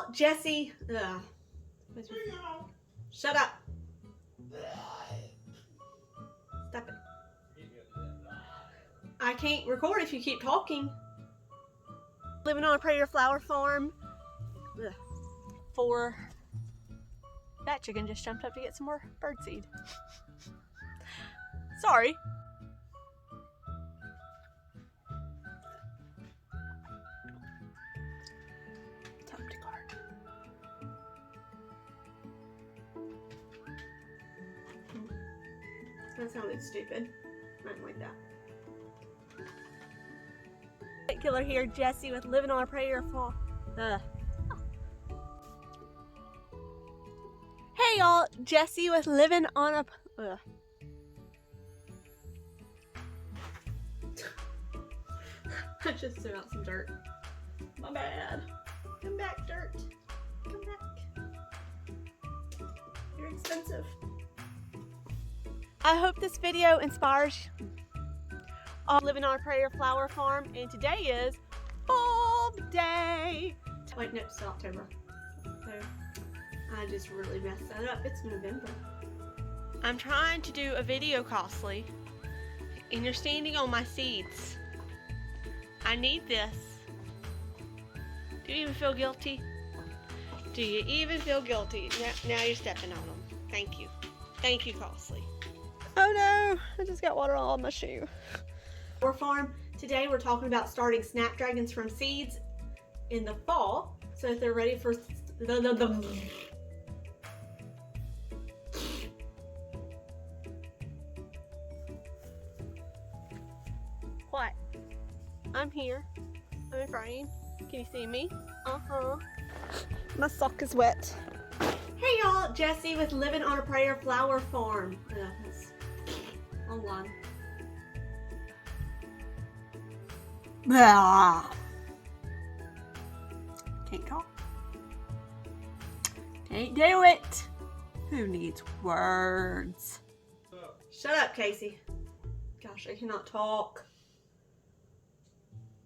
y'all, Jesse. Shut up. Stop it. I can't record if you keep talking. Living on a prayer flower farm. For that chicken just jumped up to get some more birdseed. Sorry. Time to guard. That sounded stupid. I didn't like that. Killer here, Jesse with Living on a Prayer Farm. Hey y'all, Jesse with Living on a. I just threw out some dirt. My bad. Come back, dirt. Come back. You're expensive. I hope this video inspires you. Living on a Prayer Flower Farm, and today is Bulb Day. Wait, no, it's October. So I just really messed that up. It's November. I'm trying to do a video, Costly, and you're standing on my seeds. I need this. Do you even feel guilty? Do you even feel guilty? Now you're stepping on them. Thank you. Thank you, Costly. Oh no, I just got water all on my shoe. Farm. Today we're talking about starting snapdragons from seeds in the fall, so that they're ready for What? I'm here. I'm in frame. Can you see me? My sock is wet. Hey y'all, Jesse with Living on a Prayer Flower Farm. Online. Can't talk. Can't do it. Who needs words? Shut up, Casey. Gosh, I cannot talk.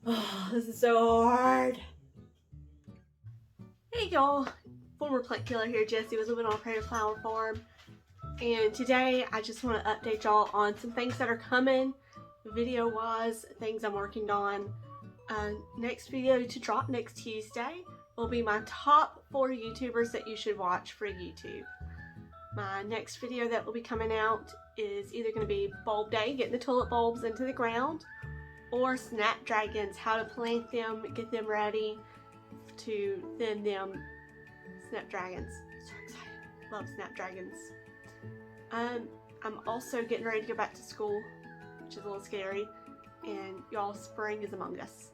Oh, this is so hard. Hey y'all, former plant killer here, Jesse with Living on a Prayer Flower Farm. And today I just want to update y'all on some things that are coming video wise, things I'm working on. Next video to drop next Tuesday will be my top 4 YouTubers that you should watch for YouTube. My next video that will be coming out is either going to be Bulb Day, getting the tulip bulbs into the ground, or snapdragons, how to plant them, get them ready to thin them. Snapdragons. So excited. Love snapdragons. I'm also getting ready to go back to school, which is a little scary. And y'all, spring is among us.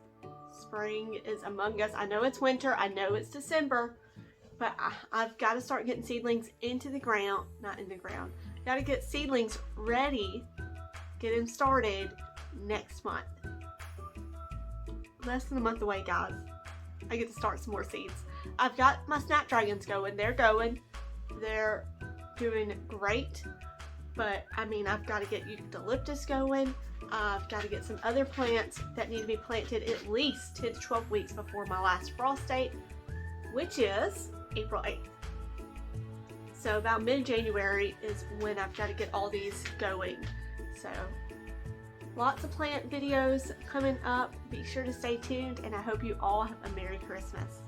Spring is among us. I know it's winter. I know it's December. But I've got to start getting seedlings into the ground. Not in the ground. Got to get seedlings ready. Get them started next month. Less than a month away, guys. I get to start some more seeds. I've got my snapdragons going. They're going. They're doing great. But I mean, I've got to get eucalyptus going. I've got to get some other plants that need to be planted at least 10 to 12 weeks before my last frost date, which is April 8th. So about mid-January is when I've got to get all these going. So lots of plant videos coming up. Be sure to stay tuned, and I hope you all have a Merry Christmas.